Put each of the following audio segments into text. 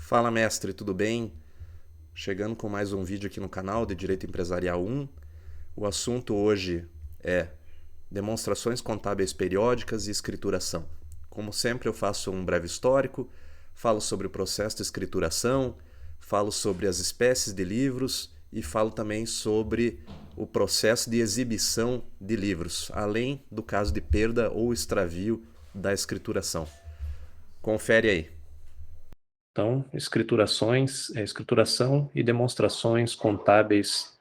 Fala mestre, tudo bem? Chegando com mais um vídeo aqui no canal de Direito Empresarial 1. O assunto hoje é demonstrações contábeis periódicas e escrituração. Como sempre, eu faço um breve histórico, falo sobre o processo de escrituração, falo sobre as espécies de livros e falo também sobre o processo de exibição de livros, além do caso de perda ou extravio da escrituração. Confere aí. Então, escrituração e demonstrações contábeis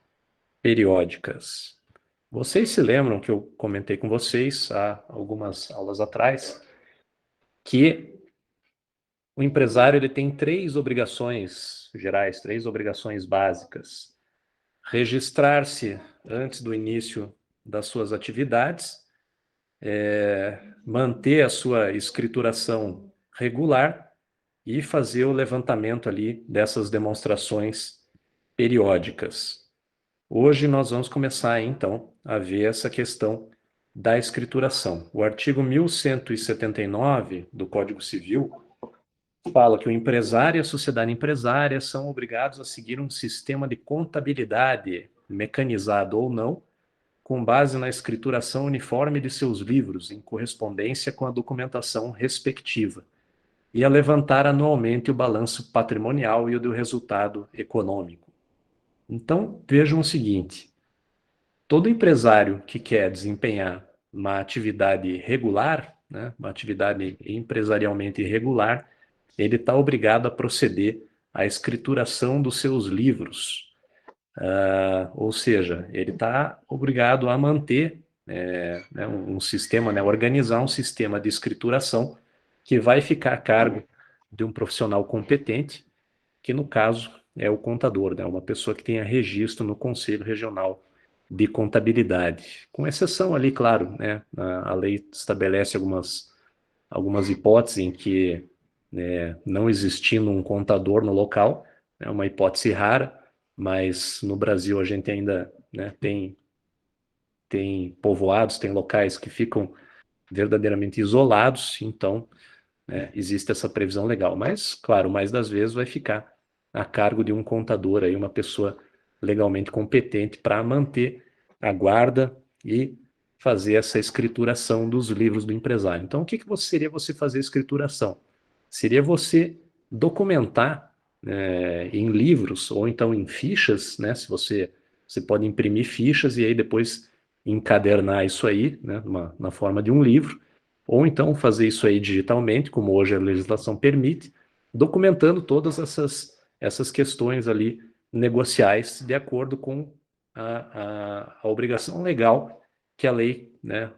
periódicas. Vocês se lembram que eu comentei com vocês há algumas aulas atrás que o empresário ele tem três obrigações gerais, três obrigações básicas: registrar-se antes do início das suas atividades, manter a sua escrituração regular e fazer o levantamento ali dessas demonstrações periódicas. Hoje nós vamos começar, então, a ver essa questão da escrituração. O artigo 1179 do Código Civil fala que o empresário e a sociedade empresária são obrigados a seguir um sistema de contabilidade, mecanizado ou não, com base na escrituração uniforme de seus livros, em correspondência com a documentação respectiva, e a levantar anualmente o balanço patrimonial e o do resultado econômico. Então, vejam o seguinte: todo empresário que quer desempenhar uma atividade regular, né, uma atividade empresarialmente regular, ele está obrigado a proceder à escrituração dos seus livros. Ou seja, ele está obrigado a manter né, um sistema, né, organizar um sistema de escrituração que vai ficar a cargo de um profissional competente, que no caso é o contador, né? Uma pessoa que tenha registro no Conselho Regional de Contabilidade. Com exceção ali, claro, né? A lei estabelece algumas hipóteses em que, né, não existindo um contador no local, é uma hipótese rara, mas no Brasil a gente ainda, né, tem povoados, tem locais que ficam verdadeiramente isolados, então, né, existe essa previsão legal. Mas, claro, mais das vezes vai ficar a cargo de um contador, aí, uma pessoa legalmente competente para manter a guarda e fazer essa escrituração dos livros do empresário. Então, o que seria você fazer escrituração? Seria você documentar em livros ou então em fichas, né? Se você pode imprimir fichas e aí depois encadernar isso aí, né, na forma de um livro, ou então fazer isso aí digitalmente, como hoje a legislação permite, documentando todas essas questões ali negociais de acordo com a obrigação legal que a lei, né,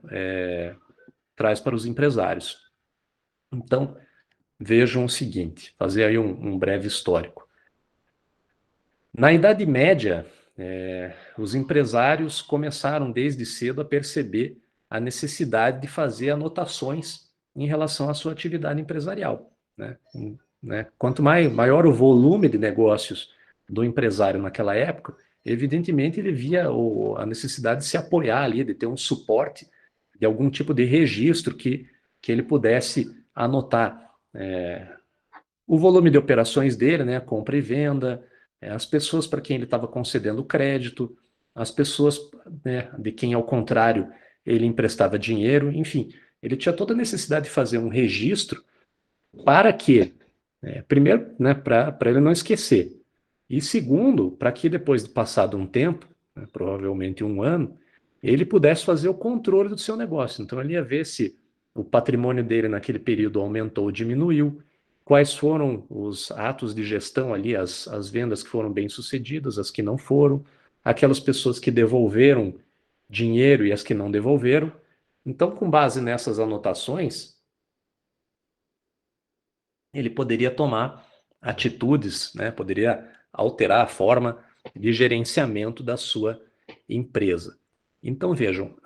traz para os empresários. Então, vejam o seguinte, fazer aí um breve histórico. Na Idade Média, os empresários começaram desde cedo a perceber a necessidade de fazer anotações em relação à sua atividade empresarial, né? Quanto maior o volume de negócios do empresário naquela época, evidentemente ele via a necessidade de se apoiar ali, de ter um suporte de algum tipo de registro que ele pudesse anotar o volume de operações dele, né, compra e venda, as pessoas para quem ele estava concedendo crédito, as pessoas, né, de quem, ao contrário, ele emprestava dinheiro, enfim, ele tinha toda a necessidade de fazer um registro para que, primeiro, né, para ele não esquecer, e segundo, para que depois de passado um tempo, né, provavelmente um ano, ele pudesse fazer o controle do seu negócio. Então, ele ia ver se o patrimônio dele naquele período aumentou ou diminuiu, quais foram os atos de gestão ali, as vendas que foram bem-sucedidas, as que não foram, aquelas pessoas que devolveram dinheiro e as que não devolveram. Então, com base nessas anotações, ele poderia tomar atitudes, né? Poderia alterar a forma de gerenciamento da sua empresa. Então, vejam,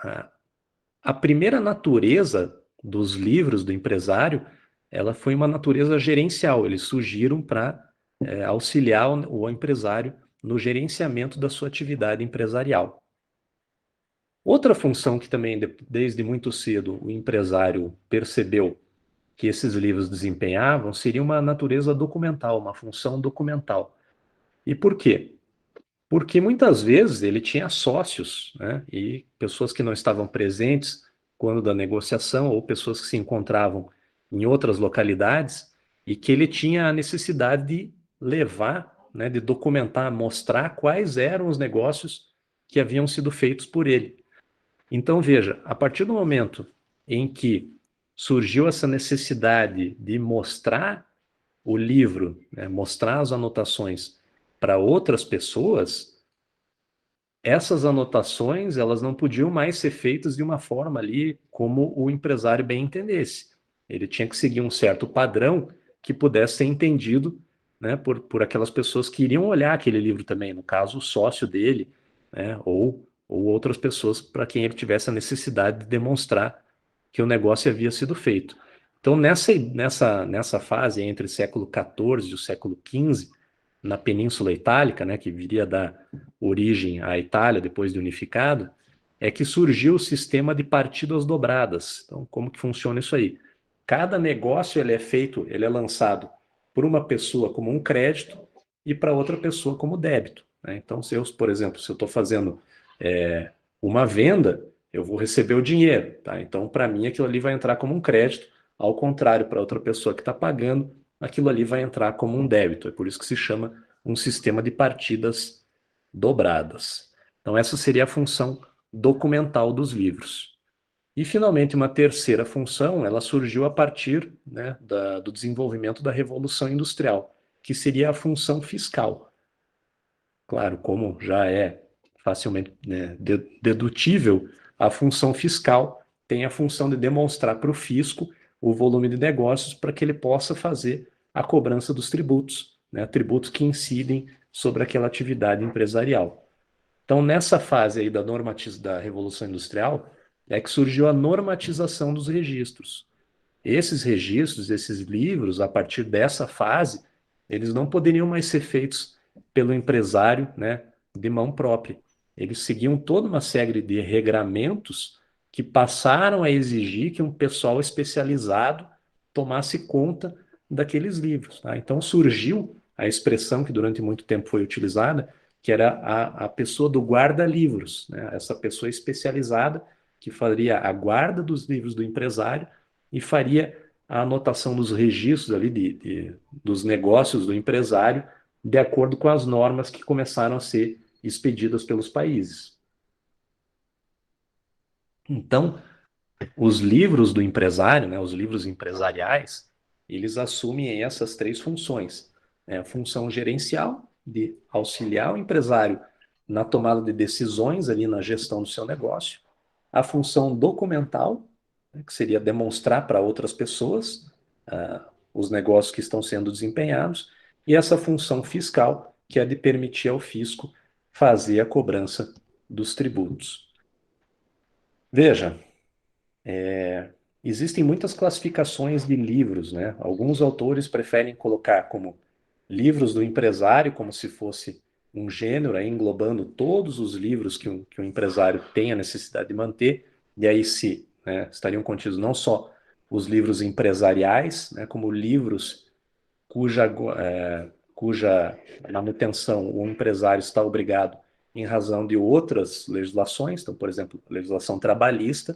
a primeira natureza dos livros do empresário, ela foi uma natureza gerencial. Eles surgiram para auxiliar o empresário no gerenciamento da sua atividade empresarial. Outra função que também, desde muito cedo, o empresário percebeu que esses livros desempenhavam seria uma natureza documental, uma função documental. E por quê? Porque muitas vezes ele tinha sócios, né, e pessoas que não estavam presentes quando da negociação, ou pessoas que se encontravam em outras localidades, e que ele tinha a necessidade de levar, né, de documentar, mostrar quais eram os negócios que haviam sido feitos por ele. Então, veja, a partir do momento em que surgiu essa necessidade de mostrar o livro, né, mostrar as anotações para outras pessoas, essas anotações elas não podiam mais ser feitas de uma forma ali como o empresário bem entendesse. Ele tinha que seguir um certo padrão que pudesse ser entendido, né, por aquelas pessoas que iriam olhar aquele livro também, no caso, o sócio dele, né, ou outras pessoas para quem ele tivesse a necessidade de demonstrar que o negócio havia sido feito. Então, nessa fase entre o século XIV e o século XV, na Península Itálica, né, que viria da origem à Itália depois de unificado, é que surgiu o sistema de partidas dobradas. Então, como que funciona isso aí? Cada negócio ele é feito, ele é lançado por uma pessoa como um crédito e para outra pessoa como débito, né? Então, se eu, por exemplo, se eu estou fazendo uma venda, eu vou receber o dinheiro, tá? Então, para mim, aquilo ali vai entrar como um crédito, ao contrário, para outra pessoa que está pagando, aquilo ali vai entrar como um débito. É por isso que se chama um sistema de partidas dobradas. Então, essa seria a função documental dos livros. E, finalmente, uma terceira função, ela surgiu a partir, né, do desenvolvimento da Revolução Industrial, que seria a função fiscal. Claro, como já é facilmente, né, dedutível, a função fiscal tem a função de demonstrar para o fisco o volume de negócios para que ele possa fazer a cobrança dos tributos, né, tributos que incidem sobre aquela atividade empresarial. Então, nessa fase aí da Revolução Industrial, é que surgiu a normatização dos registros. Esses registros, esses livros, a partir dessa fase, eles não poderiam mais ser feitos pelo empresário, né, de mão própria. Eles seguiam toda uma série de regramentos que passaram a exigir que um pessoal especializado tomasse conta daqueles livros, tá? Então surgiu a expressão que durante muito tempo foi utilizada, que era a pessoa do guarda-livros, né? Essa pessoa especializada que faria a guarda dos livros do empresário e faria a anotação dos registros ali dos negócios do empresário de acordo com as normas que começaram a ser expedidas pelos países. Então, os livros do empresário, né, os livros empresariais, eles assumem essas três funções, né? A função gerencial, de auxiliar o empresário na tomada de decisões ali na gestão do seu negócio, a função documental, né, que seria demonstrar para outras pessoas os negócios que estão sendo desempenhados, e essa função fiscal, que é de permitir ao fisco fazer a cobrança dos tributos. Veja, existem muitas classificações de livros, né? Alguns autores preferem colocar como livros do empresário, como se fosse um gênero, aí englobando todos os livros que o empresário tem a necessidade de manter, e aí né, estariam contidos não só os livros empresariais, né, como livros cuja manutenção o empresário está obrigado em razão de outras legislações, então, por exemplo, legislação trabalhista,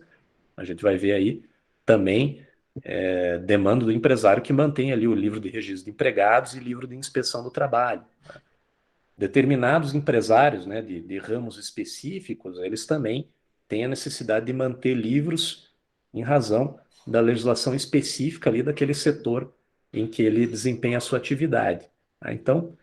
a gente vai ver aí também demanda do empresário que mantenha ali o livro de registro de empregados e livro de inspeção do trabalho. Determinados empresários, né, de ramos específicos, eles também têm a necessidade de manter livros em razão da legislação específica ali daquele setor em que ele desempenha a sua atividade. Então,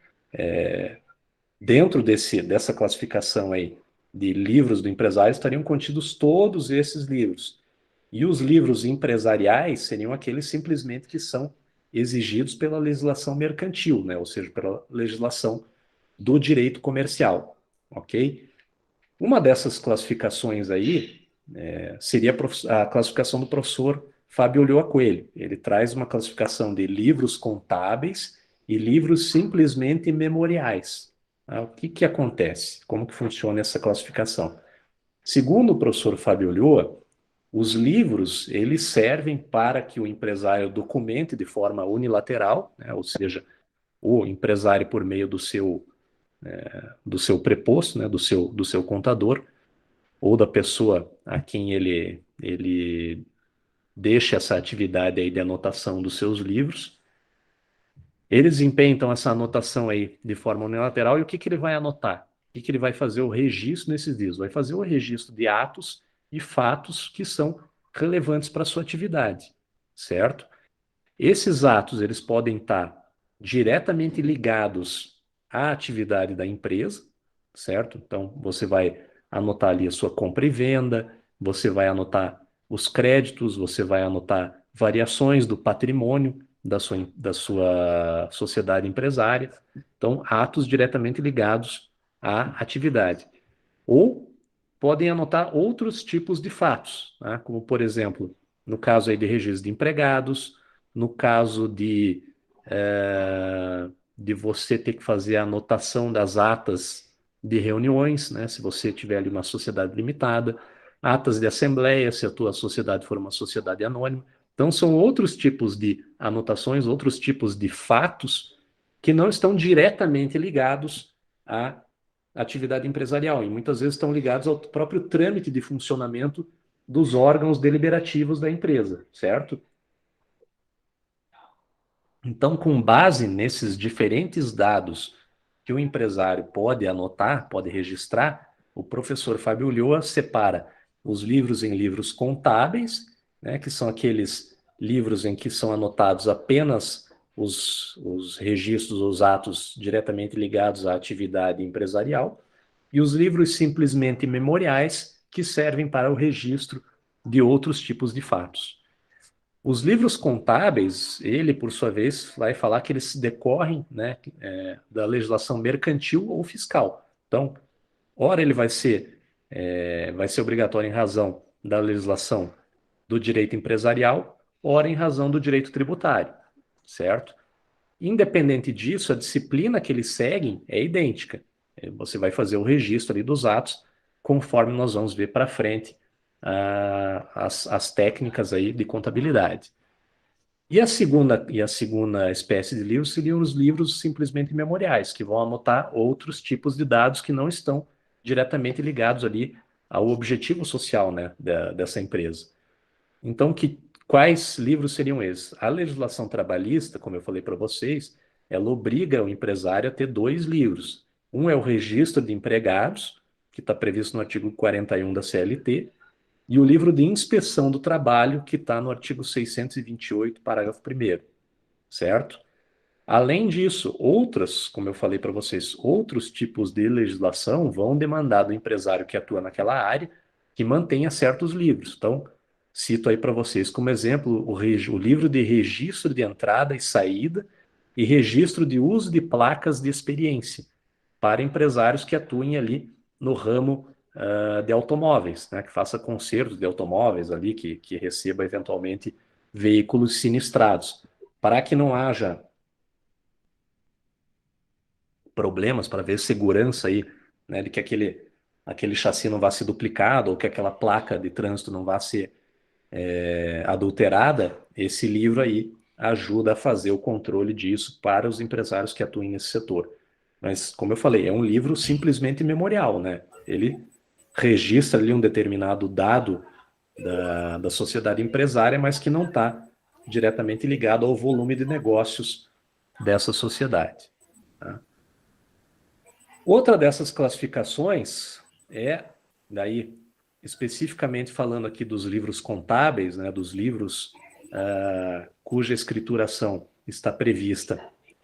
dentro dessa classificação aí de livros do empresário estariam contidos todos esses livros. E os livros empresariais seriam aqueles simplesmente que são exigidos pela legislação mercantil, né? Ou seja, pela legislação do direito comercial, ok? Uma dessas classificações aí seria a classificação do professor Fábio Ulloa Coelho. Ele traz uma classificação de livros contábeis e livros simplesmente memoriais. O que acontece? Como que funciona essa classificação? Segundo o professor Fábio Ulloa, Os livros, eles servem para que o empresário documente de forma unilateral, né? Ou seja, o empresário, por meio do seu preposto, né? Do seu contador, ou da pessoa a quem ele deixa essa atividade aí de anotação dos seus livros. Ele desempenha, então, essa anotação aí de forma unilateral, e o que que ele vai anotar? O que que ele vai fazer o registro nesses livros? Vai fazer o registro de atos e fatos que são relevantes para a sua atividade, certo? Esses atos, eles podem estar diretamente ligados à atividade da empresa, certo? Então, você vai anotar ali a sua compra e venda, você vai anotar os créditos, você vai anotar variações do patrimônio da sua sociedade empresária. Então, atos diretamente ligados à atividade. Ou podem anotar outros tipos de fatos, né? Como, por exemplo, no caso aí de registro de empregados, no caso de você ter que fazer a anotação das atas de reuniões, né? Se você tiver ali uma sociedade limitada, atas de assembleia, se a tua sociedade for uma sociedade anônima. Então, são outros tipos de anotações, outros tipos de fatos que não estão diretamente ligados à atividade empresarial e muitas vezes estão ligados ao próprio trâmite de funcionamento dos órgãos deliberativos da empresa, certo? Então, com base nesses diferentes dados que o empresário pode anotar, pode registrar, o professor Fábio Ulloa separa os livros em livros contábeis, né, que são aqueles livros em que são anotados apenas os registros, os atos diretamente ligados à atividade empresarial, e os livros simplesmente memoriais, que servem para o registro de outros tipos de fatos. Os livros contábeis, ele, por sua vez, vai falar que eles decorrem, né, da legislação mercantil ou fiscal. Então, ora ele vai ser obrigatório em razão da legislação do direito empresarial, ora em razão do direito tributário, certo? Independente disso, a disciplina que eles seguem é idêntica. Você vai fazer o registro ali dos atos, conforme nós vamos ver para frente as técnicas aí de contabilidade. E a segunda espécie de livros seriam os livros simplesmente memoriais, que vão anotar outros tipos de dados que não estão diretamente ligados ali ao objetivo social, né, dessa empresa. Então, quais livros seriam esses? A legislação trabalhista, como eu falei para vocês, ela obriga o empresário a ter dois livros. Um é o registro de empregados, que está previsto no artigo 41 da CLT, e o livro de inspeção do trabalho, que está no artigo 628, parágrafo 1º, certo? Além disso, como eu falei para vocês, outros tipos de legislação vão demandar do empresário que atua naquela área que mantenha certos livros. Então, cito aí para vocês como exemplo o livro de registro de entrada e saída e registro de uso de placas de experiência para empresários que atuem ali no ramo de automóveis, né, que faça consertos de automóveis ali, que receba eventualmente veículos sinistrados, para que não haja problemas, para ver segurança aí, né, de que aquele chassi não vá ser duplicado ou que aquela placa de trânsito não vá ser adulterada. Esse livro aí ajuda a fazer o controle disso para os empresários que atuem nesse setor. Mas, como eu falei, é um livro simplesmente memorial, né? Ele registra ali um determinado dado da sociedade empresária, mas que não está diretamente ligado ao volume de negócios dessa sociedade. Tá? Outra dessas classificações daí, especificamente falando aqui dos livros contábeis, né, dos livros cuja escrituração está prevista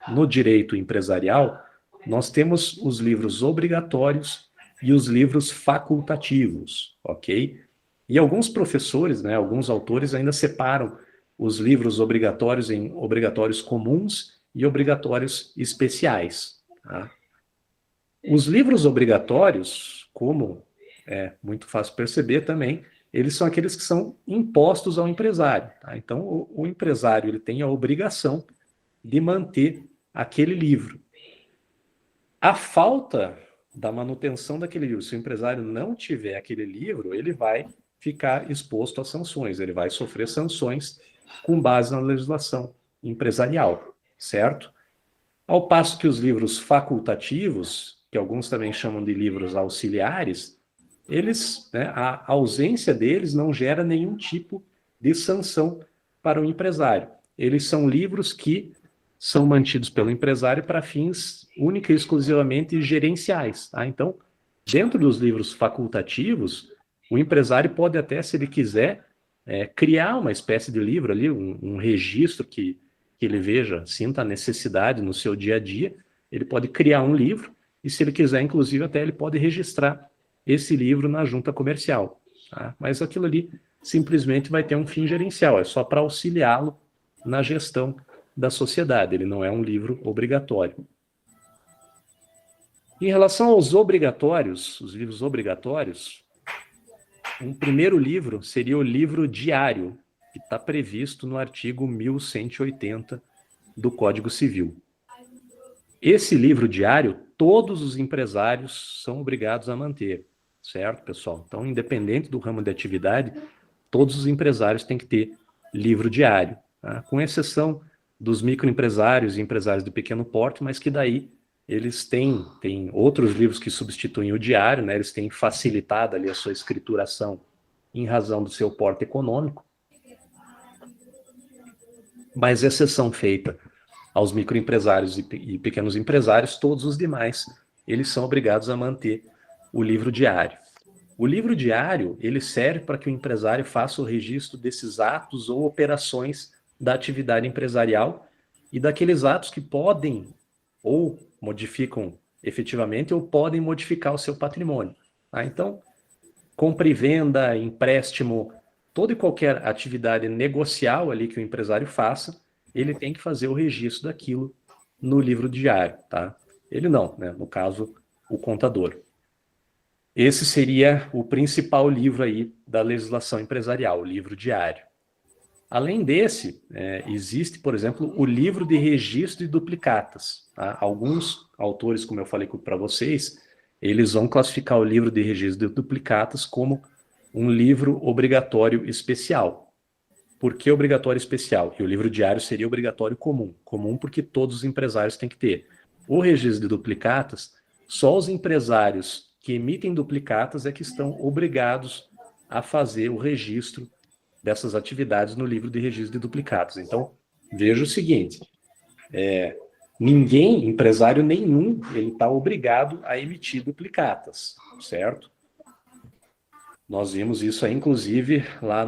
no direito empresarial, nós temos os livros obrigatórios e os livros facultativos, ok? E alguns professores, né, alguns autores ainda separam os livros obrigatórios em obrigatórios comuns e obrigatórios especiais. Tá? Os livros obrigatórios, como é muito fácil perceber também, eles são aqueles que são impostos ao empresário. Tá? Então, o empresário ele tem a obrigação de manter aquele livro. A falta da manutenção daquele livro, se o empresário não tiver aquele livro, ele vai ficar exposto a sanções, ele vai sofrer sanções com base na legislação empresarial, certo? Ao passo que os livros facultativos, que alguns também chamam de livros auxiliares, eles, né, a ausência deles não gera nenhum tipo de sanção para o empresário. Eles são livros que são mantidos pelo empresário para fins única e exclusivamente gerenciais. Tá? Então, dentro dos livros facultativos, o empresário pode até, se ele quiser, criar uma espécie de livro ali, um registro que ele veja, sinta a necessidade no seu dia a dia, ele pode criar um livro e, se ele quiser, inclusive, até ele pode registrar esse livro na junta comercial. Tá? Mas aquilo ali simplesmente vai ter um fim gerencial, é só para auxiliá-lo na gestão da sociedade, ele não é um livro obrigatório. Em relação aos obrigatórios, os livros obrigatórios, um primeiro livro seria o livro diário, que está previsto no artigo 1180 do Código Civil. Esse livro diário, todos os empresários são obrigados a manter, certo, pessoal? Então, independente do ramo de atividade, todos os empresários têm que ter livro diário, tá? Com exceção dos microempresários e empresários de pequeno porte, mas que daí eles têm outros livros que substituem o diário, né? Eles têm facilitado ali a sua escrituração em razão do seu porte econômico. Mas exceção feita aos microempresários e pequenos empresários, todos os demais, eles são obrigados a manter o livro diário. O livro diário, ele serve para que o empresário faça o registro desses atos ou operações da atividade empresarial e daqueles atos que podem ou modificam efetivamente ou podem modificar o seu patrimônio. Tá? Então, compra e venda, empréstimo, toda e qualquer atividade negocial ali que o empresário faça, ele tem que fazer o registro daquilo no livro diário, tá? Ele não, né? No caso, o contador. Esse seria o principal livro aí da legislação empresarial, o livro diário. Além desse, existe, por exemplo, o livro de registro de duplicatas. Tá? Alguns autores, como eu falei para vocês, eles vão classificar o livro de registro de duplicatas como um livro obrigatório especial. Por que obrigatório especial? E o livro diário seria obrigatório comum. Comum porque todos os empresários têm que ter. O registro de duplicatas, só os empresários que emitem duplicatas é que estão obrigados a fazer o registro dessas atividades no livro de registro de duplicatas. Então, veja o seguinte, ninguém, empresário nenhum, ele está obrigado a emitir duplicatas, certo? Nós vimos isso aí, inclusive, lá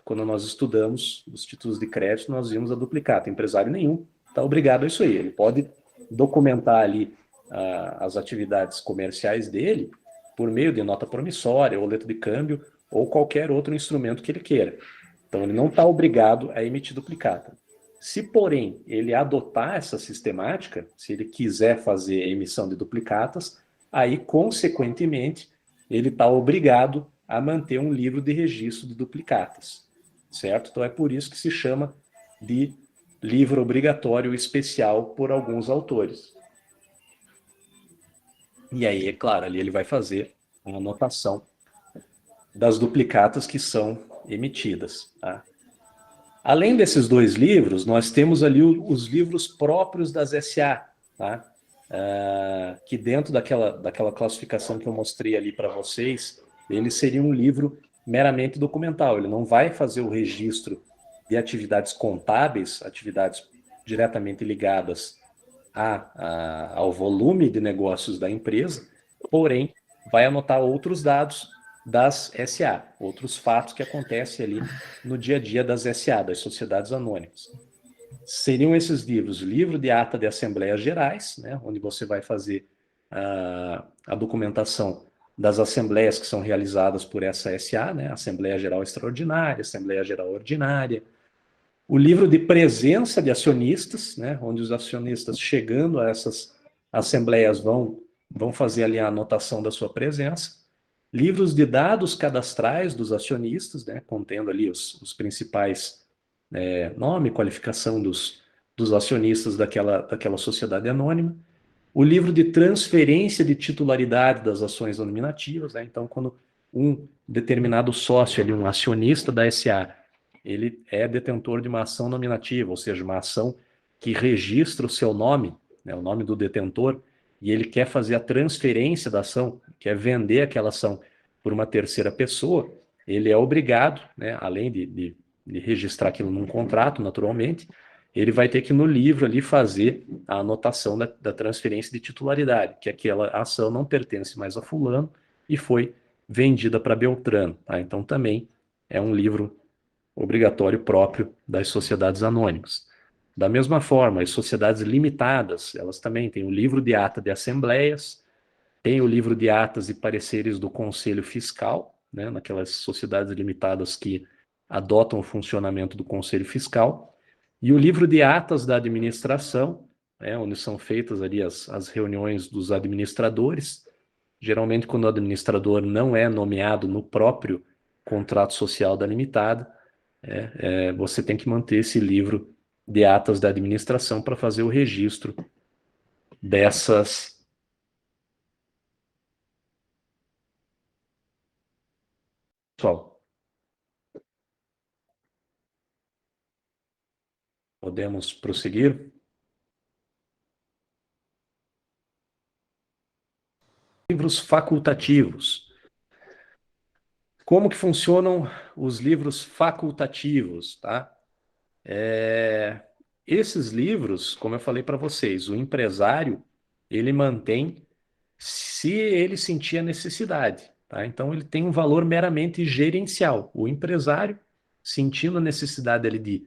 quando nós estudamos os títulos de crédito, nós vimos a duplicata. Empresário nenhum está obrigado a isso aí. Ele pode documentar ali as atividades comerciais dele por meio de nota promissória, ou letra de câmbio, ou qualquer outro instrumento que ele queira. Então, ele não está obrigado a emitir duplicata. Se, porém, ele adotar essa sistemática, se ele quiser fazer a emissão de duplicatas, aí, consequentemente, ele está obrigado a manter um livro de registro de duplicatas, certo? Então, é por isso que se chama de livro obrigatório especial por alguns autores. E aí, é claro, ali ele vai fazer a anotação das duplicatas que são emitidas. Tá? Além desses dois livros, nós temos ali os livros próprios das SA, tá? Que dentro daquela classificação que eu mostrei ali para vocês, ele seria um livro meramente documental, ele não vai fazer o registro de atividades contábeis, atividades diretamente ligadas ao volume de negócios da empresa, porém, vai anotar outros dados das SA, outros fatos que acontecem ali no dia a dia das SA, das sociedades anônimas. Seriam esses livros, livro de ata de assembleias gerais, né, onde você vai fazer a documentação das assembleias que são realizadas por essa SA, né, Assembleia Geral Extraordinária, Assembleia Geral Ordinária. O livro de presença de acionistas, né, onde os acionistas chegando a essas assembleias vão fazer ali a anotação da sua presença. Livros de dados cadastrais dos acionistas, né, contendo ali os principais nome, qualificação dos acionistas daquela sociedade anônima. O livro de transferência de titularidade das ações nominativas, né, então quando um determinado sócio ali, um acionista da SA, ele é detentor de uma ação nominativa, ou seja, uma ação que registra o seu nome, né, o nome do detentor, e ele quer fazer a transferência da ação, quer vender aquela ação por uma terceira pessoa, ele é obrigado, né, além de registrar aquilo num contrato, naturalmente, ele vai ter que no livro ali fazer a anotação da transferência de titularidade, que aquela ação não pertence mais a fulano e foi vendida para Beltrano. Tá? Então também é um livro obrigatório próprio das sociedades anônimas. Da mesma forma, as sociedades limitadas, elas também têm o livro de ata de assembleias, tem o livro de atas e pareceres do Conselho Fiscal, né, naquelas sociedades limitadas que adotam o funcionamento do Conselho Fiscal, e o livro de atas da administração, né, onde são feitas ali as reuniões dos administradores. Geralmente, quando o administrador não é nomeado no próprio contrato social da limitada, você tem que manter esse livro de atas da administração para fazer o registro dessas. Pessoal, podemos prosseguir? Livros facultativos. Como que funcionam os livros facultativos, tá? Esses livros, como eu falei para vocês, o empresário, ele mantém se ele sentir a necessidade, tá? Então ele tem um valor meramente gerencial. O empresário, sentindo a necessidade ali de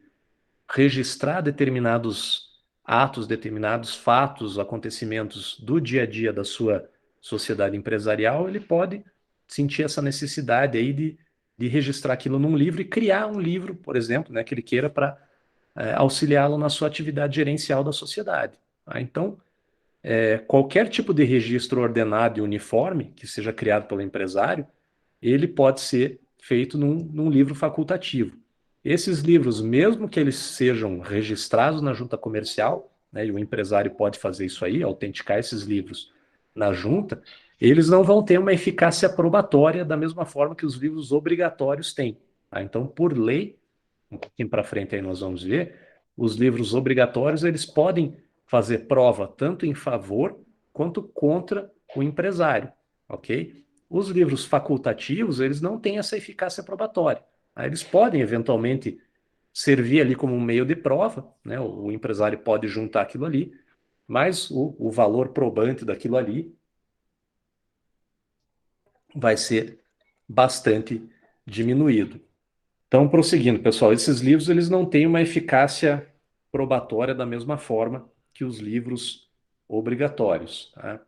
registrar determinados atos, determinados fatos, acontecimentos do dia a dia da sua sociedade empresarial, ele pode sentir essa necessidade aí de registrar aquilo num livro e criar um livro, por exemplo, né, que ele queira para auxiliá-lo na sua atividade gerencial da sociedade. Tá? Então, qualquer tipo de registro ordenado e uniforme que seja criado pelo empresário, ele pode ser feito num livro facultativo. Esses livros, mesmo que eles sejam registrados na junta comercial, né, e o empresário pode fazer isso aí, autenticar esses livros na junta, eles não vão ter uma eficácia probatória da mesma forma que os livros obrigatórios têm. Tá? Então, por lei, um pouquinho para frente aí nós vamos ver, os livros obrigatórios eles podem fazer prova tanto em favor quanto contra o empresário, ok? Os livros facultativos, eles não têm essa eficácia probatória. Tá? Eles podem, eventualmente, servir ali como um meio de prova, né? O empresário pode juntar aquilo ali, mas o valor probante daquilo ali vai ser bastante diminuído. Então, prosseguindo, pessoal, esses livros eles não têm uma eficácia probatória da mesma forma que os livros obrigatórios. Tá?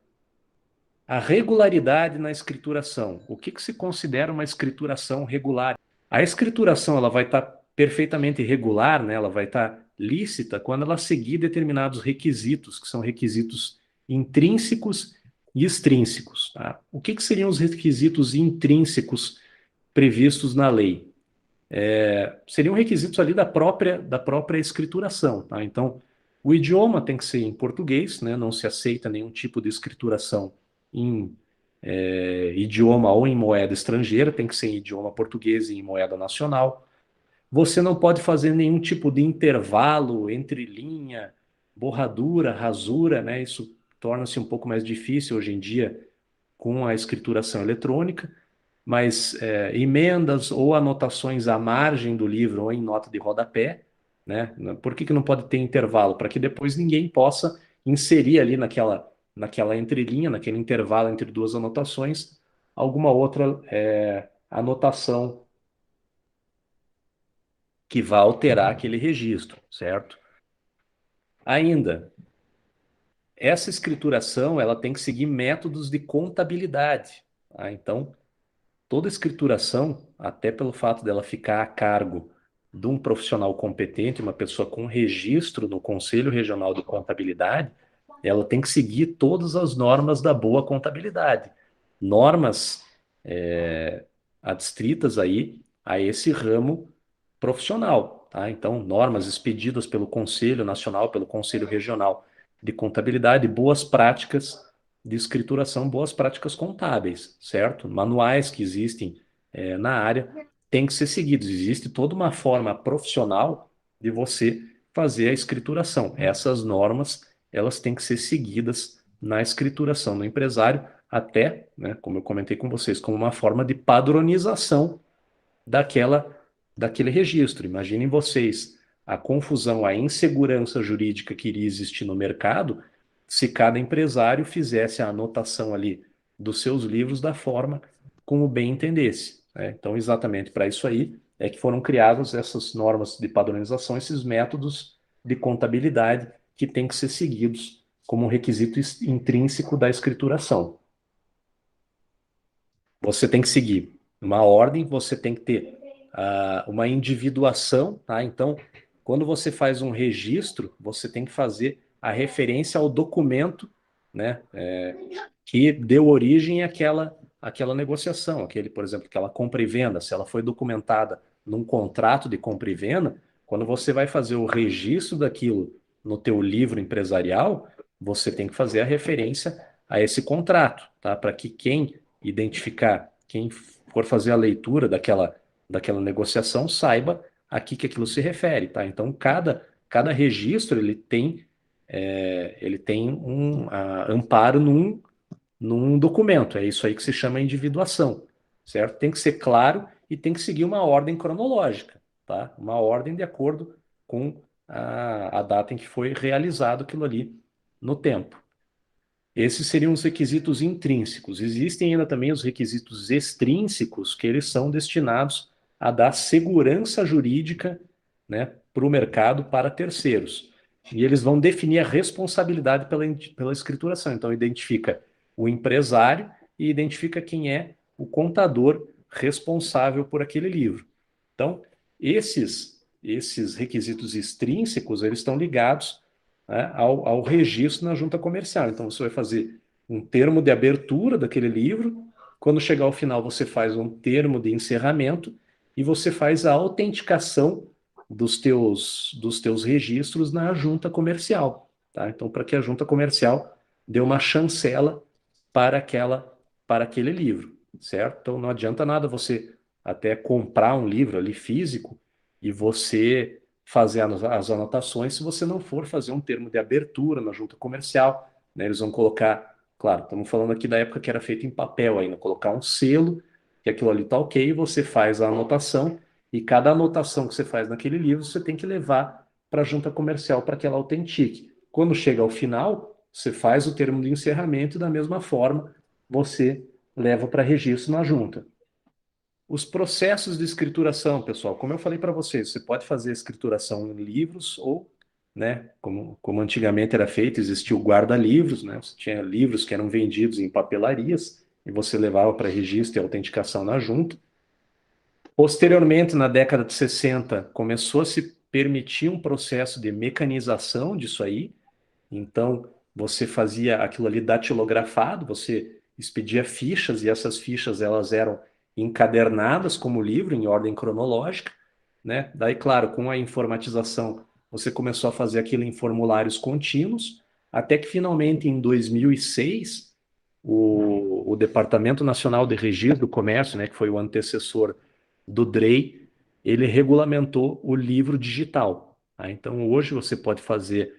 A regularidade na escrituração. O que se considera uma escrituração regular? A escrituração ela vai estar perfeitamente regular, né? Ela vai estar lícita quando ela seguir determinados requisitos, que são requisitos intrínsecos e extrínsecos. Tá? O que seriam os requisitos intrínsecos previstos na lei? Seriam requisitos ali da própria escrituração. Tá? Então, o idioma tem que ser em português, né? Não se aceita nenhum tipo de escrituração em idioma ou em moeda estrangeira, tem que ser em idioma português e em moeda nacional. Você não pode fazer nenhum tipo de intervalo entre linha, borradura, rasura, né? Isso torna-se um pouco mais difícil hoje em dia com a escrituração eletrônica, mas emendas ou anotações à margem do livro ou em nota de rodapé, né? Por que não pode ter intervalo? Para que depois ninguém possa inserir ali naquela entrelinha, naquele intervalo entre duas anotações, alguma outra anotação que vá alterar aquele registro, certo? Ainda, essa escrituração ela tem que seguir métodos de contabilidade. Tá? Então, toda escrituração, até pelo fato dela ficar a cargo de um profissional competente, uma pessoa com registro no Conselho Regional de Contabilidade, ela tem que seguir todas as normas da boa contabilidade. Normas adstritas aí a esse ramo profissional, tá? Então, normas expedidas pelo Conselho Nacional, pelo Conselho Regional de Contabilidade, boas práticas de escrituração, boas práticas contábeis, certo? Manuais que existem na área têm que ser seguidos. Existe toda uma forma profissional de você fazer a escrituração. Essas normas, elas têm que ser seguidas na escrituração do empresário, até, né, como eu comentei com vocês, como uma forma de padronização daquela, daquele registro. Imaginem vocês a confusão, a insegurança jurídica que iria existir no mercado se cada empresário fizesse a anotação ali dos seus livros da forma como bem entendesse, né? Então, exatamente para isso aí é que foram criadas essas normas de padronização, esses métodos de contabilidade que têm que ser seguidos como um requisito intrínseco da escrituração. Você tem que seguir uma ordem, você tem que ter uma individuação, tá? Então, quando você faz um registro, você tem que fazer a referência ao documento, né, que deu origem àquela negociação, aquele, por exemplo, aquela compra e venda, se ela foi documentada num contrato de compra e venda, quando você vai fazer o registro daquilo no teu livro empresarial, você tem que fazer a referência a esse contrato, tá? Para que quem identificar, quem for fazer a leitura daquela negociação, saiba a que aquilo se refere, tá? Então, cada registro, ele tem um amparo num documento. É isso aí que se chama individuação, certo? Tem que ser claro e tem que seguir uma ordem cronológica, tá? Uma ordem de acordo com a data em que foi realizado aquilo ali no tempo. Esses seriam os requisitos intrínsecos. Existem ainda também os requisitos extrínsecos, que eles são destinados a dar segurança jurídica, né, para o mercado, para terceiros. E eles vão definir a responsabilidade pela escrituração. Então, identifica o empresário e identifica quem é o contador responsável por aquele livro. Então, esses requisitos extrínsecos, eles estão ligados, né, ao registro na junta comercial. Então, você vai fazer um termo de abertura daquele livro, quando chegar ao final, você faz um termo de encerramento e você faz a autenticação dos teus registros na junta comercial, tá? Então, para que a junta comercial dê uma chancela para para aquele livro, certo? Então, não adianta nada você até comprar um livro ali físico e você fazer as anotações se você não for fazer um termo de abertura na junta comercial, né? Eles vão colocar, claro, estamos falando aqui da época que era feito em papel ainda, colocar um selo, que aquilo ali está ok, você faz a anotação, e cada anotação que você faz naquele livro, você tem que levar para a junta comercial para que ela autentique. Quando chega ao final, você faz o termo de encerramento e da mesma forma você leva para registro na junta. Os processos de escrituração, pessoal, como eu falei para vocês, você pode fazer escrituração em livros ou, né, como antigamente era feito, existia o guarda-livros, né? Você tinha livros que eram vendidos em papelarias e você levava para registro e autenticação na junta. Posteriormente, na década de 60, começou a se permitir um processo de mecanização disso aí. Então, você fazia aquilo ali datilografado, você expedia fichas e essas fichas elas eram encadernadas como livro em ordem cronológica, né? Daí, claro, com a informatização, você começou a fazer aquilo em formulários contínuos, até que finalmente em 2006, o Departamento Nacional de Registro do Comércio, né, que foi o antecessor do DREI, ele regulamentou o livro digital, tá? Então, hoje você pode fazer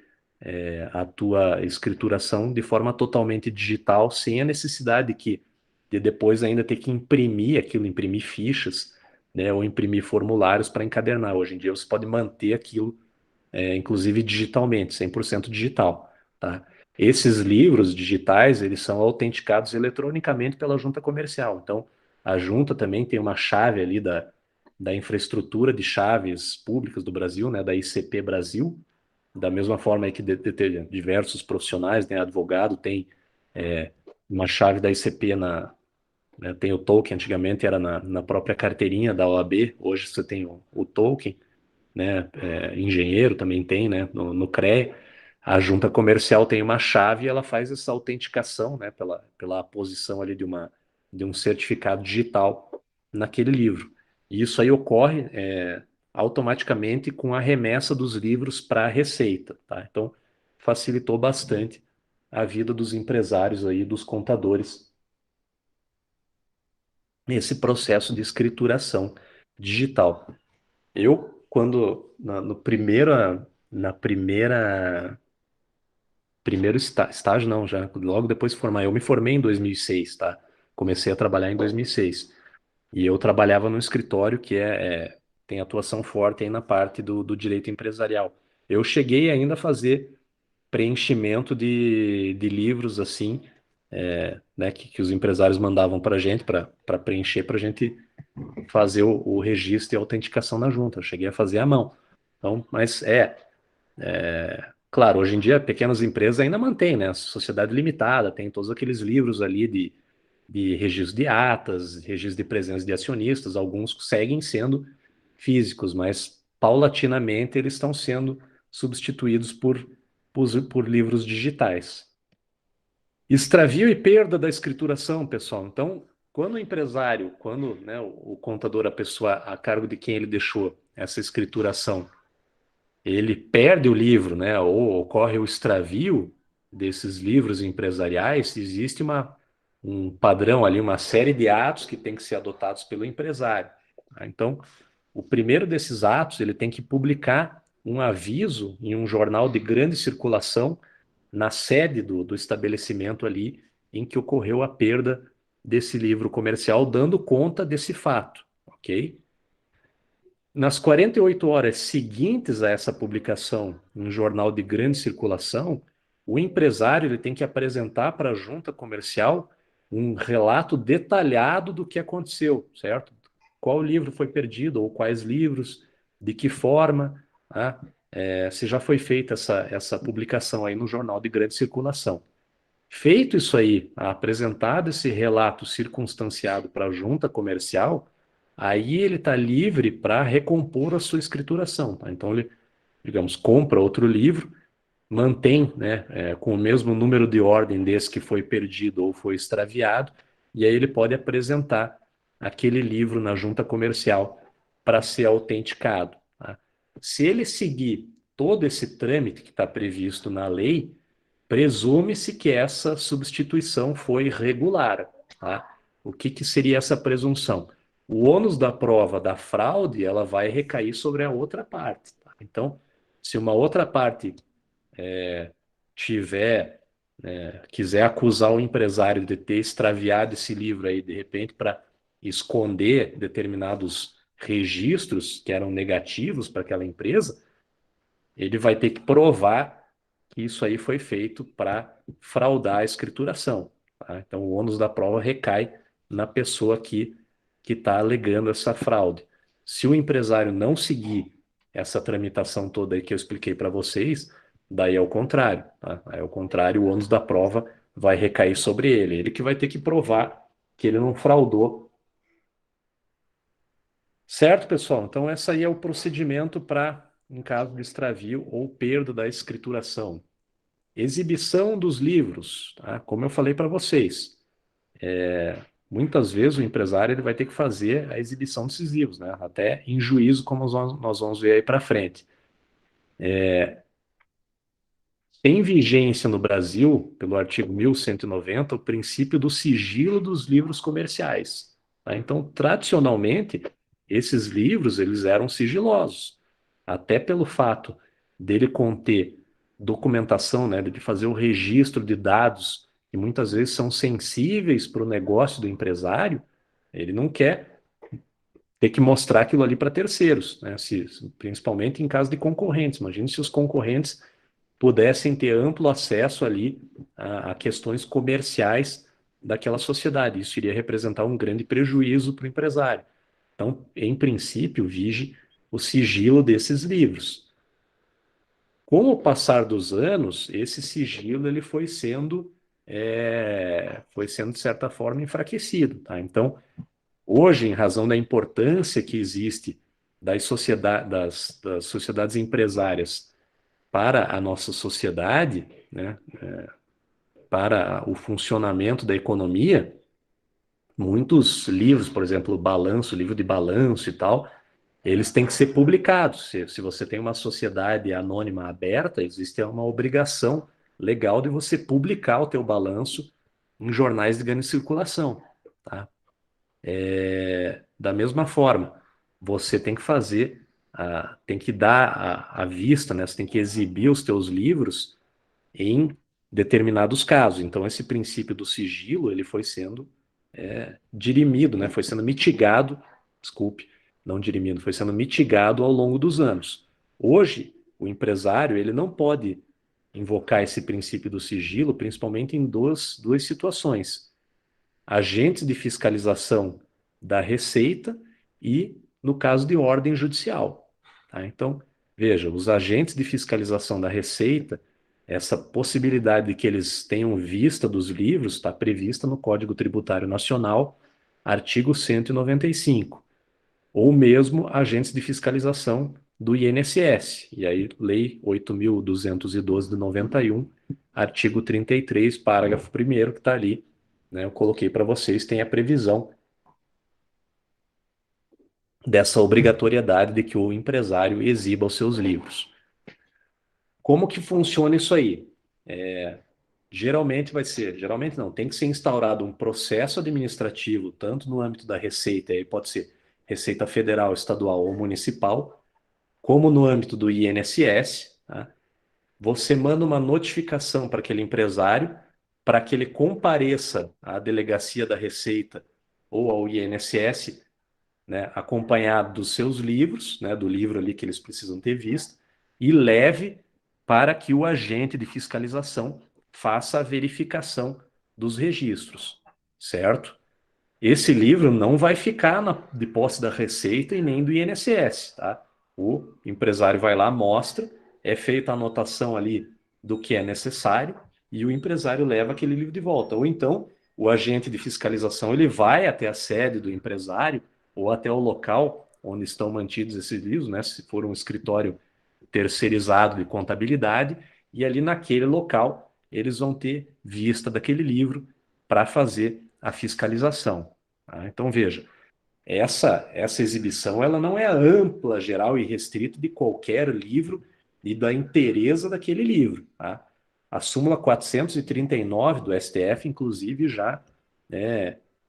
a tua escrituração de forma totalmente digital, sem a necessidade de depois ainda ter que imprimir aquilo, imprimir fichas, né, ou imprimir formulários para encadernar. Hoje em dia você pode manter aquilo, inclusive digitalmente, 100% digital, tá? Esses livros digitais, eles são autenticados eletronicamente pela junta comercial. Então, a junta também tem uma chave ali da infraestrutura de chaves públicas do Brasil, né, da ICP Brasil, da mesma forma aí que diversos profissionais, né, advogado, tem uma chave da ICP né, tem o token, antigamente era na própria carteirinha da OAB, hoje você tem o token, né, engenheiro também tem, né, no CREA. A junta comercial tem uma chave e ela faz essa autenticação, né, pela aposição ali de um certificado digital naquele livro. E isso aí ocorre automaticamente com a remessa dos livros para a Receita, tá? Então, facilitou bastante a vida dos empresários aí, dos contadores, nesse processo de escrituração digital. Eu, quando no primeiro estágio, não, já logo depois de formar, eu me formei em 2006, tá? Comecei a trabalhar em 2006. E eu trabalhava no escritório que tem atuação forte aí na parte do direito empresarial. Eu cheguei ainda a fazer preenchimento de livros assim, né, que os empresários mandavam para a gente para preencher, para a gente fazer o registro e a autenticação na junta. Eu cheguei a fazer à mão. Então, mas claro, hoje em dia pequenas empresas ainda mantêm, né? Sociedade limitada, tem todos aqueles livros ali de registro de atas, registro de presença de acionistas, alguns seguem sendo físicos, mas paulatinamente eles estão sendo substituídos por livros digitais. Extravio e perda da escrituração, pessoal. Então, quando o empresário, quando, né, o contador, a pessoa a cargo de quem ele deixou essa escrituração, ele perde o livro, né, ou ocorre o extravio desses livros empresariais, existe um padrão ali, uma série de atos que tem que ser adotados pelo empresário. Tá? Então, o primeiro desses atos, ele tem que publicar um aviso em um jornal de grande circulação na sede do estabelecimento ali em que ocorreu a perda desse livro comercial, dando conta desse fato, ok? Nas 48 horas seguintes a essa publicação em um jornal de grande circulação, o empresário ele tem que apresentar para a junta comercial um relato detalhado do que aconteceu, certo? Qual livro foi perdido, ou quais livros, de que forma, tá? Se já foi feita essa publicação aí no jornal de grande circulação. Feito isso aí, apresentado esse relato circunstanciado para a junta comercial, aí ele está livre para recompor a sua escrituração. Tá? Então ele, digamos, compra outro livro, mantém, né, com o mesmo número de ordem desse que foi perdido ou foi extraviado, e aí ele pode apresentar aquele livro na junta comercial para ser autenticado. Tá? Se ele seguir todo esse trâmite que está previsto na lei, presume-se que essa substituição foi regular. Tá? O que seria essa presunção? O ônus da prova da fraude ela vai recair sobre a outra parte. Tá? Então, se uma outra parte tiver, quiser acusar o empresário de ter extraviado esse livro aí, de repente, para esconder determinados registros que eram negativos para aquela empresa, ele vai ter que provar que isso aí foi feito para fraudar a escrituração. Tá? Então, o ônus da prova recai na pessoa que está alegando essa fraude. Se o empresário não seguir essa tramitação toda aí que eu expliquei para vocês, daí é o contrário. Tá? Aí, ao contrário, o ônus da prova vai recair sobre ele. Ele que vai ter que provar que ele não fraudou. Certo, pessoal? Então, esse aí é o procedimento para, em caso de extravio ou perda da escrituração. Exibição dos livros, tá? Como eu falei para vocês, muitas vezes o empresário ele vai ter que fazer a exibição desses livros, né? Até em juízo, como nós vamos ver aí para frente. Tem vigência no Brasil, pelo artigo 1190, o princípio do sigilo dos livros comerciais. Tá? Então, tradicionalmente, esses livros eles eram sigilosos, até pelo fato dele conter documentação, né, de fazer o registro de dados que muitas vezes são sensíveis para o negócio do empresário, ele não quer ter que mostrar aquilo ali para terceiros, né, principalmente em caso de concorrentes. Imagine se os concorrentes pudessem ter amplo acesso ali a questões comerciais daquela sociedade. Isso iria representar um grande prejuízo para o empresário. Então, em princípio, vige o sigilo desses livros. Com o passar dos anos, esse sigilo ele foi sendo de certa forma enfraquecido. Tá? Então, hoje, em razão da importância que existe das sociedades empresárias para a nossa sociedade, né, para o funcionamento da economia, muitos livros, por exemplo, o balanço, livro de balanço e tal, eles têm que ser publicados. Se você tem uma sociedade anônima aberta, existe uma obrigação legal de você publicar o teu balanço em jornais de grande circulação, tá? Da mesma forma, você tem que fazer, tem que dar à vista, né? Você tem que exibir os teus livros em determinados casos. Então, esse princípio do sigilo, ele foi sendo dirimido, né? Foi sendo mitigado, desculpe, não dirimido, foi sendo mitigado ao longo dos anos. Hoje, o empresário, ele não pode invocar esse princípio do sigilo, principalmente em duas situações: agentes de fiscalização da Receita e no caso de ordem judicial. Tá? Então, veja, os agentes de fiscalização da Receita, essa possibilidade de que eles tenham vista dos livros está prevista no Código Tributário Nacional, artigo 195, ou mesmo agentes de fiscalização do INSS, e aí Lei 8.212 de 91, artigo 33, parágrafo 1º, que está ali, né, eu coloquei para vocês, tem a previsão dessa obrigatoriedade de que o empresário exiba os seus livros. Como que funciona isso aí? Geralmente não, tem que ser instaurado um processo administrativo, tanto no âmbito da Receita, aí pode ser Receita Federal, Estadual ou Municipal, como no âmbito do INSS, tá? Você manda uma notificação para aquele empresário para que ele compareça à delegacia da Receita ou ao INSS, né, acompanhado dos seus livros, né, do livro ali que eles precisam ter visto, e leve para que o agente de fiscalização faça a verificação dos registros, certo? Esse livro não vai ficar de posse da Receita e nem do INSS, tá? O empresário vai lá, mostra, é feita a anotação ali do que é necessário e o empresário leva aquele livro de volta. Ou então, o agente de fiscalização ele vai até a sede do empresário ou até o local onde estão mantidos esses livros, né? Se for um escritório terceirizado de contabilidade, e ali naquele local eles vão ter vista daquele livro para fazer a fiscalização. Tá? Então veja, essa exibição ela não é ampla, geral e restrita de qualquer livro e da inteireza daquele livro. Tá? A súmula 439 do STF, inclusive, já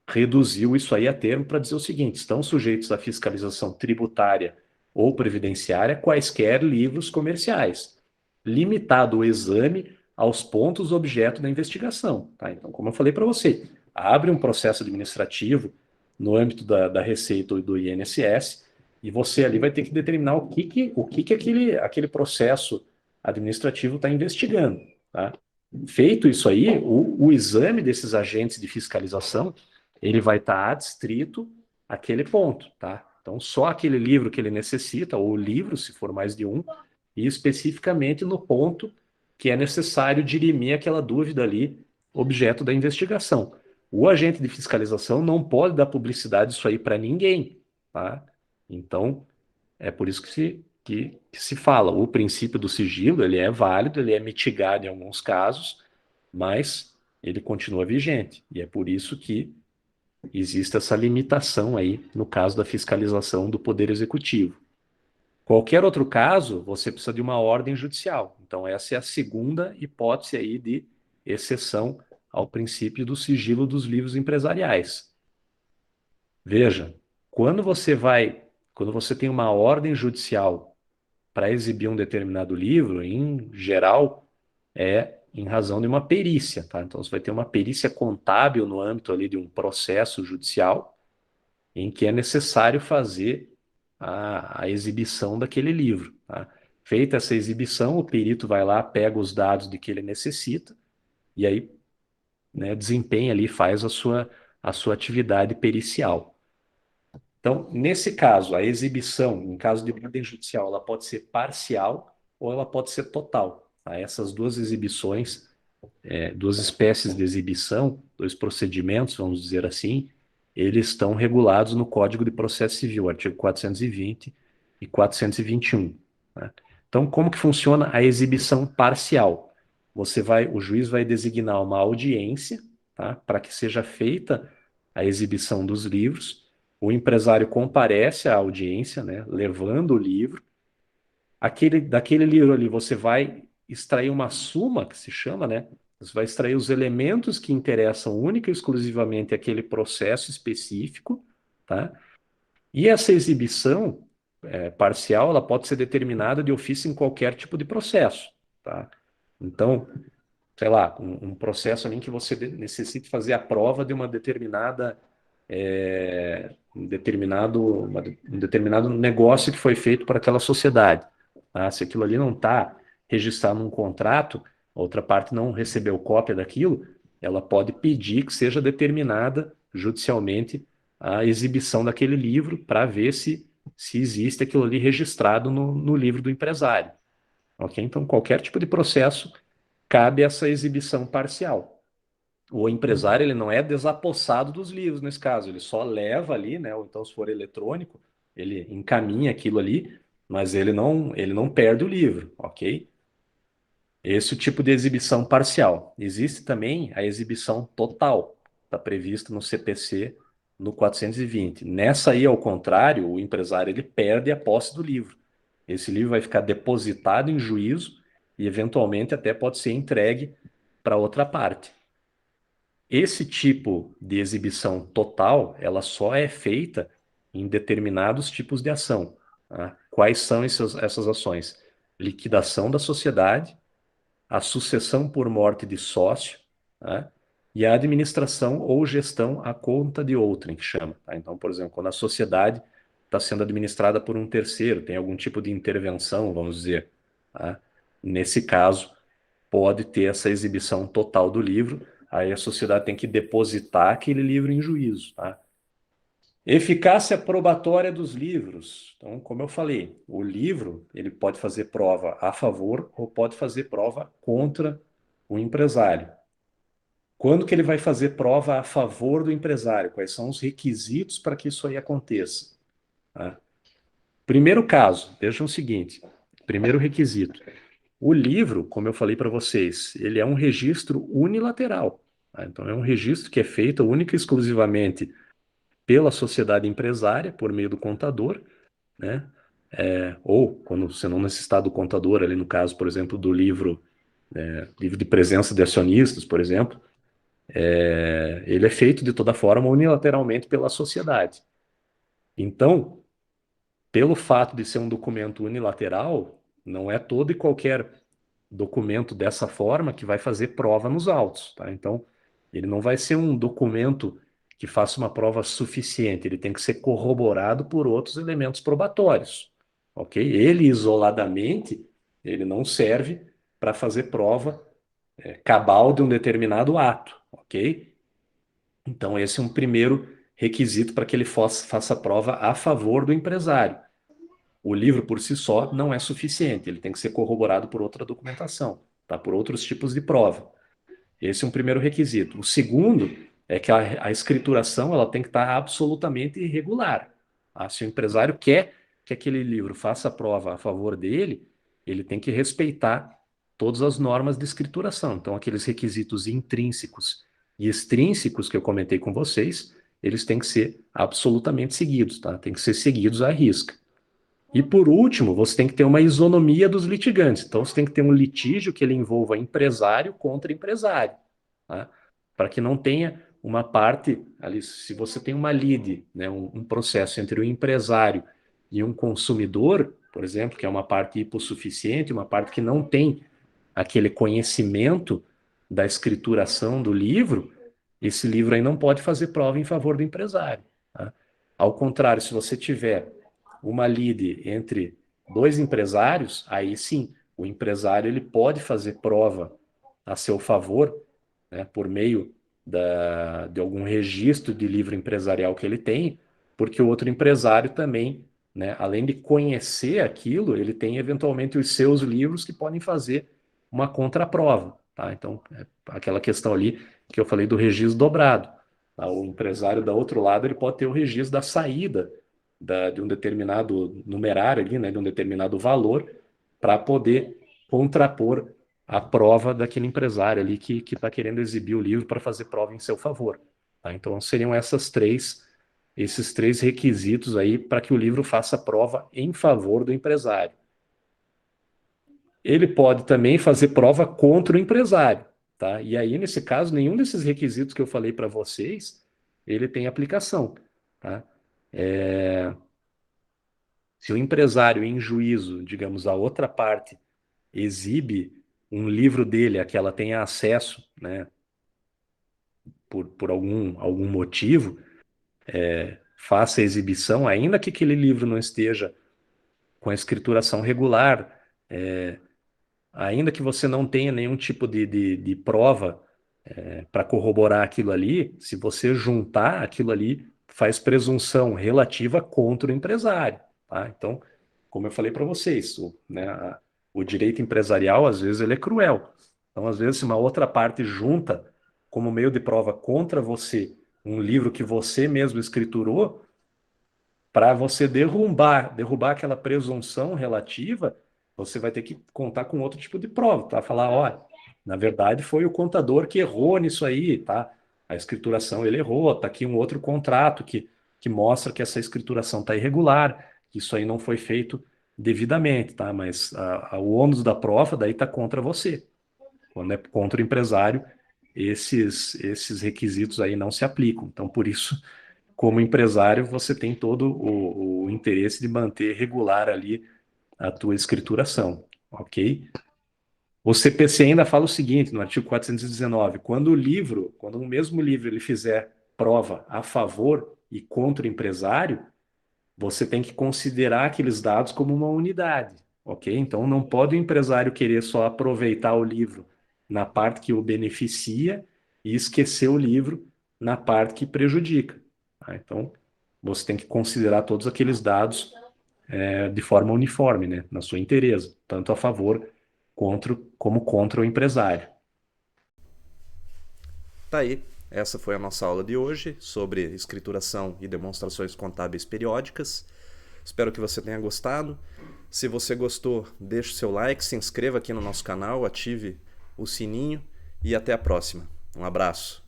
reduziu isso aí a termo para dizer o seguinte: estão sujeitos à fiscalização tributária ou previdenciária quaisquer livros comerciais, limitado o exame aos pontos objeto da investigação. Tá? Então, como eu falei para você, abre um processo administrativo no âmbito da Receita ou do INSS e você ali vai ter que determinar o que aquele processo administrativo está investigando. Tá? Feito isso aí, o exame desses agentes de fiscalização ele vai estar adstrito àquele ponto, tá? Então, só aquele livro que ele necessita, ou livro, se for mais de um, e especificamente no ponto que é necessário dirimir aquela dúvida ali, objeto da investigação. O agente de fiscalização não pode dar publicidade disso aí para ninguém, tá? Então, é por isso que se fala, o princípio do sigilo, ele é válido, ele é mitigado em alguns casos, mas ele continua vigente. E é por isso que existe essa limitação aí no caso da fiscalização do Poder Executivo. Qualquer outro caso, você precisa de uma ordem judicial. Então, essa é a segunda hipótese aí de exceção ao princípio do sigilo dos livros empresariais. Veja, quando você tem uma ordem judicial para exibir um determinado livro, em geral, é em razão de uma perícia, tá? Então, você vai ter uma perícia contábil no âmbito ali de um processo judicial em que é necessário fazer a exibição daquele livro, tá? Feita essa exibição, o perito vai lá, pega os dados de que ele necessita e aí, né, desempenha ali, faz a sua atividade pericial. Então, nesse caso, a exibição, em caso de ordem judicial, ela pode ser parcial ou ela pode ser total. Tá? Essas duas exibições, duas espécies de exibição, dois procedimentos, vamos dizer assim, eles estão regulados no Código de Processo Civil, artigo 420 e 421. Né? Então, como que funciona a exibição parcial? O juiz vai designar uma audiência, tá? Para que seja feita a exibição dos livros. O empresário comparece à audiência, né, levando o livro. Daquele livro ali, você vai extrair uma suma, que se chama, né? Você vai extrair os elementos que interessam única e exclusivamente aquele processo específico, tá? E essa exibição parcial, ela pode ser determinada de ofício em qualquer tipo de processo, tá? Então, sei lá, um processo ali em que você necessite fazer a prova de uma determinada um determinado negócio que foi feito para aquela sociedade. Tá? Se aquilo ali não está registrado num contrato, a outra parte não recebeu cópia daquilo, ela pode pedir que seja determinada judicialmente a exibição daquele livro para ver se existe aquilo ali registrado no livro do empresário. Ok? Então, qualquer tipo de processo cabe essa exibição parcial. O empresário ele não é desapossado dos livros nesse caso, ele só leva ali, né? Ou então, se for eletrônico, ele encaminha aquilo ali, mas ele não perde o livro, ok? Esse é o tipo de exibição parcial. Existe também a exibição total, está previsto no CPC no 420. Nessa aí, ao contrário, o empresário ele perde a posse do livro. Esse livro vai ficar depositado em juízo e, eventualmente, até pode ser entregue para outra parte. Esse tipo de exibição total, ela só é feita em determinados tipos de ação. Tá? Quais são essas ações? Liquidação da sociedade, a sucessão por morte de sócio, tá? E a administração ou gestão à conta de outrem, que chama. Tá? Então, por exemplo, quando a sociedade está sendo administrada por um terceiro, tem algum tipo de intervenção, vamos dizer. Tá? Nesse caso, pode ter essa exibição total do livro, aí a sociedade tem que depositar aquele livro em juízo, tá? Eficácia probatória dos livros. Então, como eu falei, o livro ele pode fazer prova a favor ou pode fazer prova contra o empresário. Quando que ele vai fazer prova a favor do empresário? Quais são os requisitos para que isso aí aconteça? Tá? Primeiro caso, vejam o seguinte: primeiro requisito. O livro, como eu falei para vocês, ele é um registro unilateral. Tá? Então, é um registro que é feito única e exclusivamente pela sociedade empresária, por meio do contador, né? Ou quando você não necessitar do contador, ali no caso, por exemplo, do livro de presença de acionistas, por exemplo, ele é feito de toda forma unilateralmente pela sociedade. Então, pelo fato de ser um documento unilateral, não é todo e qualquer documento dessa forma que vai fazer prova nos autos, tá? Então, ele não vai ser um documento que faça uma prova suficiente, ele tem que ser corroborado por outros elementos probatórios, ok? Ele isoladamente, ele não serve para fazer prova cabal de um determinado ato, ok? Então, esse é um primeiro requisito para que ele faça prova a favor do empresário. O livro por si só não é suficiente, ele tem que ser corroborado por outra documentação, tá? Por outros tipos de prova. Esse é um primeiro requisito. O segundo é que a escrituração ela tem que estar absolutamente irregular. Tá? Se o empresário quer que aquele livro faça prova a favor dele, ele tem que respeitar todas as normas de escrituração. Então, aqueles requisitos intrínsecos e extrínsecos que eu comentei com vocês, eles têm que ser absolutamente seguidos, tá? Tem que ser seguidos à risca. E por último, você tem que ter uma isonomia dos litigantes. Então, você tem que ter um litígio que ele envolva empresário contra empresário, tá? Para que não tenha uma parte ali, se você tem uma lide, né, um processo entre o empresário e um consumidor, por exemplo, que é uma parte hipossuficiente, uma parte que não tem aquele conhecimento da escrituração do livro, esse livro aí não pode fazer prova em favor do empresário, tá? Ao contrário, se você tiver uma lide entre dois empresários, aí sim, o empresário ele pode fazer prova a seu favor, né, por meio de algum registro de livro empresarial que ele tem, porque o outro empresário também, né, além de conhecer aquilo, ele tem eventualmente os seus livros que podem fazer uma contraprova, tá? Então, é aquela questão ali que eu falei do registro dobrado. Tá? O empresário da outro lado, ele pode ter o registro da saída de um determinado numerário ali, né, de um determinado valor, para poder contrapor a prova daquele empresário ali que está querendo exibir o livro para fazer prova em seu favor. Tá? Então seriam esses três requisitos aí para que o livro faça prova em favor do empresário. ele pode também fazer prova contra o empresário, tá? E aí, nesse caso, nenhum desses requisitos que eu falei para vocês, ele tem aplicação, tá? Se o empresário em juízo, digamos, a outra parte exibe um livro dele a que ela tenha acesso, né, por algum motivo, faça a exibição, ainda que aquele livro não esteja com a escrituração regular, ainda que você não tenha nenhum tipo de prova para corroborar aquilo ali, se você juntar aquilo ali, faz presunção relativa contra o empresário, tá? Então, como eu falei para vocês, o direito empresarial, às vezes, ele é cruel. Então, às vezes, se uma outra parte junta como meio de prova contra você um livro que você mesmo escriturou, para você derrubar aquela presunção relativa, você vai ter que contar com outro tipo de prova, tá? Falar, ó, na verdade foi o contador que errou nisso aí, tá? A escrituração ele errou, tá aqui um outro contrato que mostra que essa escrituração tá irregular, que isso aí não foi feito devidamente, tá? Mas o ônus da prova daí tá contra você. Quando é contra o empresário, esses requisitos aí não se aplicam. Então, por isso como empresário, você tem todo o interesse de manter regular ali a tua escrituração, ok? O CPC ainda fala o seguinte, no artigo 419, quando um mesmo livro ele fizer prova a favor e contra o empresário, você tem que considerar aqueles dados como uma unidade, ok? Então não pode o empresário querer só aproveitar o livro na parte que o beneficia e esquecer o livro na parte que prejudica, tá? Então você tem que considerar todos aqueles dados de forma uniforme, né, na sua inteireza, tanto a favor como contra o empresário. Tá aí. Essa foi a nossa aula de hoje sobre escrituração e demonstrações contábeis periódicas. Espero que você tenha gostado. Se você gostou, deixe o seu like, se inscreva aqui no nosso canal, ative o sininho e até a próxima. Um abraço.